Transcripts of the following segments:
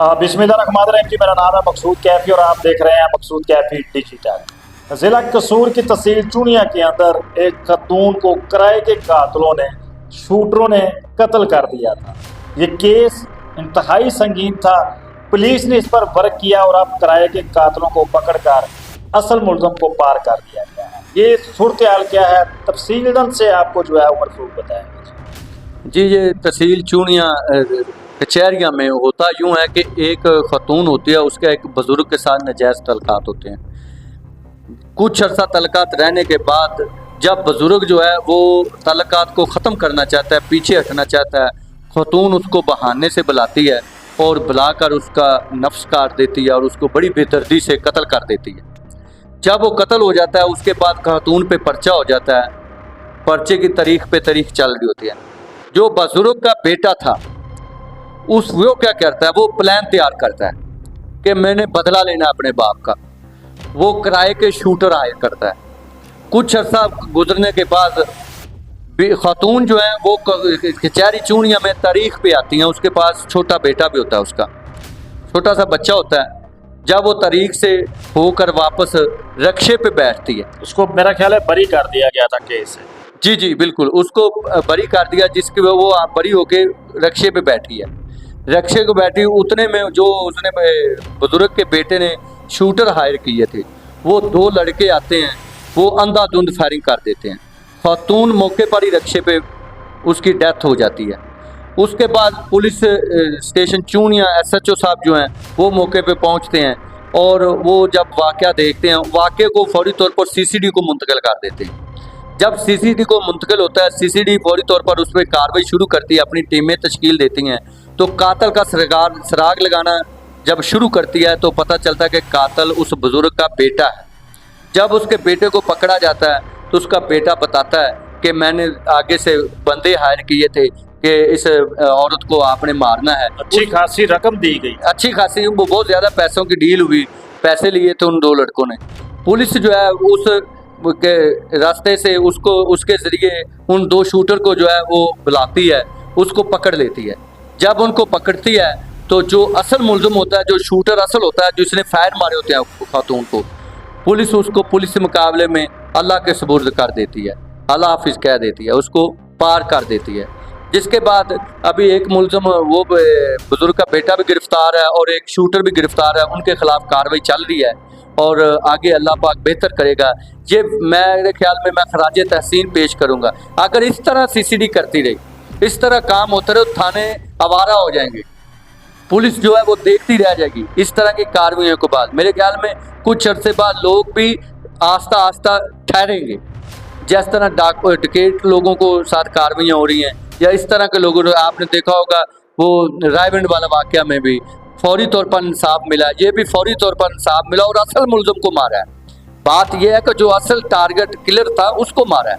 बिस्मिल्लाहिर्रहमानिर्रहीम जी, मेरा नाम है मकसूद कैफी और आप देख रहे हैं मकसूद कैफी डिजिटल। जिला कसूर की तहसील चूनिया के अंदर एक खतून को किराए के कातलों ने शूटरों ने कत्ल कर दिया था। ये केस इंतहाई संगीन था। पुलिस ने इस पर वर्क किया और अब किराए के कातलों को पकड़कर असल मुलजम को पार कर दिया गया है। ये सूरत हाल क्या है, तफसीलन से आपको जो है उमर फरूक बताएंगे। जी, ये तहसील चूनिया कचहरिया में होता यूँ है कि एक खतून होती है, उसके एक बुज़ुर्ग के साथ नाजायज़ तल्क़ात होते हैं। कुछ अर्सा तल्क़ात रहने के बाद जब बुज़ुर्ग जो है वो तल्क़ात को ख़त्म करना चाहता है, पीछे हटना चाहता है, खतून उसको बहाने से बुलाती है और बुलाकर उसका नफ्स काट देती है और उसको बड़ी बेदर्दी से कत्ल कर देती है। जब वो कत्ल हो जाता है उसके बाद खातून पे पर्चा हो जाता है। पर्चे की तारीख पे तारीख चल रही होती है। जो बुज़ुर्ग का बेटा था वो क्या करता है, वो प्लान तैयार करता है कि मैंने बदला लेना अपने बाप का। वो किराए के शूटर हायर करता है। कुछ अर्सा गुजरने के बाद खातून जो है वो कचहरी चूनिया में तारीख पे आती हैं। उसके पास छोटा बेटा भी होता है, उसका छोटा सा बच्चा होता है। जब वो तारीख से होकर वापस रक्शे पे बैठती है, उसको मेरा ख्याल है बरी कर दिया गया था केस से। जी जी बिल्कुल, उसको बरी कर दिया, जिसकी वो बरी होके रक्शे पे बैठी है। रक्शे को बैठी उतने में जो उसने बुजुर्ग के बेटे ने शूटर हायर किए थे, वो दो लड़के आते हैं, वो अंधाधुंध फायरिंग कर देते हैं। खातून मौके पर ही रक्शे पे उसकी डेथ हो जाती है। उसके बाद पुलिस स्टेशन चूनिया SHO साहब जो हैं वो मौके पे पहुंचते हैं और वो जब वाक़या देखते हैं, वाक़े को फौरी तौर पर CCD को मुंतकिल कर देते हैं। जब CCD को मुंतकिल होता है, CCD फौरी तौर पर उस पर कार्रवाई शुरू करती है, अपनी टीमें तश्कील देती हैं। तो कातल का सराग लगाना जब शुरू करती है तो पता चलता है कि कातल उस बुज़ुर्ग का बेटा है। जब उसके बेटे को पकड़ा जाता है तो उसका बेटा बताता है कि मैंने आगे से बंदे हायर किए थे कि इस औरत को आपने मारना है। अच्छी खासी रकम दी गई, अच्छी खासी, वो बहुत ज़्यादा पैसों की डील हुई, पैसे लिए थे उन दो लड़कों ने। पुलिस जो है उस के रास्ते से उसको उसके ज़रिए उन दो शूटर को जो है वो बुलाती है, उसको पकड़ लेती है। जब उनको पकड़ती है तो जो असल मुलज़िम होता है, जो शूटर असल होता है, जिसने फायर मारे होते हैं खातून को, पुलिस उसको पुलिस के मुकाबले में अल्लाह के सुपुर्द कर देती है, अल्लाह हाफिज़ कह देती है, उसको पार कर देती है। जिसके बाद अभी एक मुलज़िम, वो बुज़ुर्ग का बेटा भी गिरफ़्तार है और एक शूटर भी गिरफ़्तार है। उनके ख़िलाफ़ कार्रवाई चल रही है और आगे अल्लाह पाक बेहतर करेगा। ये मेरे ख्याल में मैं खराज तहसीन पेश करूँगा। अगर इस तरह CCD करती रही, इस तरह काम होते रहे, थाने आवारा हो जाएंगे, पुलिस जो है वो देखती रह जाएगी। इस तरह की कार्रवाइयों के बाद मेरे ख्याल में कुछ अर्से बाद लोग भी आस्ता आस्ता ठहरेंगे। जिस तरह डकैत लोगों को साथ कार्रवाइयाँ हो रही हैं, या इस तरह के लोगों ने, आपने देखा होगा वो रायविंड वाला वाक़या में भी फौरी तौर पर इंसाफ मिला, ये भी फौरी तौर पर इंसाफ मिला और असल मुलज़िम को मारा है। बात यह है कि जो असल टारगेट किलर था उसको मारा है,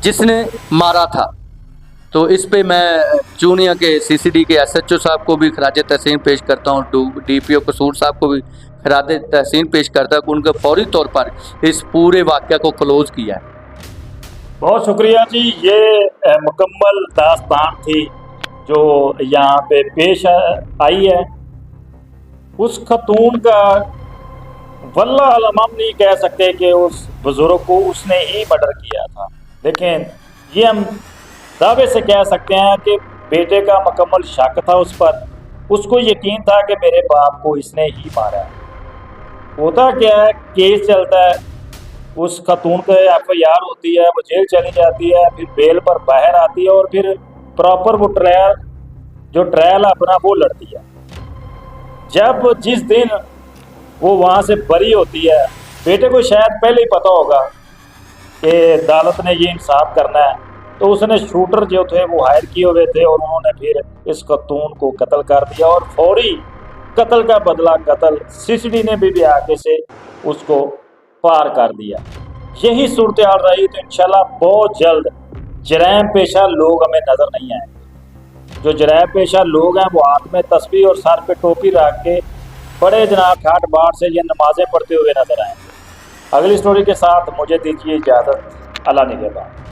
जिसने मारा था। तो इस पे मैं चूनिया के CCD के SHO साहब को भी खराज तहसीन पेश करता हूँ, DPO कसूर साहब को भी खराज तहसीन पेश करता हूँ कि उनके फौरी तौर पर इस पूरे वाक़या को क्लोज़ किया है। बहुत शुक्रिया जी। ये मुकम्मल दास्तान थी जो यहाँ पे पेश आई है। उस खतून का वल्लाह अलम हम नहीं कह सकते कि उस बुज़ुर्ग को उसने ही मर्डर किया था, लेकिन ये हम दावे से कह सकते हैं कि बेटे का मुकम्मल शक था उस पर। उसको यकीन था कि मेरे बाप को इसने ही मारा है। होता क्या है, केस चलता है, उस खतून का FIR होती है, वो जेल चली जाती है, फिर बेल पर बाहर आती है और फिर प्रॉपर वो ट्रायल अपना वो लड़ती है। जब जिस दिन वो वहाँ से बरी होती है, बेटे को शायद पहले ही पता होगा कि अदालत ने ये इंसाफ करना है, तो उसने शूटर जो थे वो हायर किए हुए थे और उन्होंने फिर इस खतून को कत्ल कर दिया और फौरी कत्ल का बदला कत्ल CCD ने भी आगे से उसको पार कर दिया। यही सूरत हाल रही तो इंशाल्लाह बहुत जल्द जराइम पेशा लोग हमें नज़र नहीं आएंगे। जो जराइम पेशा लोग हैं वो हाथ में तस्बीह और सर पे टोपी रख के बड़े जनाब ठाट बाट से ये नमाजें पढ़ते हुए नजर आएंगे। अगली स्टोरी के साथ मुझे दीजिए इजाज़त। अल्लाह निगहबान।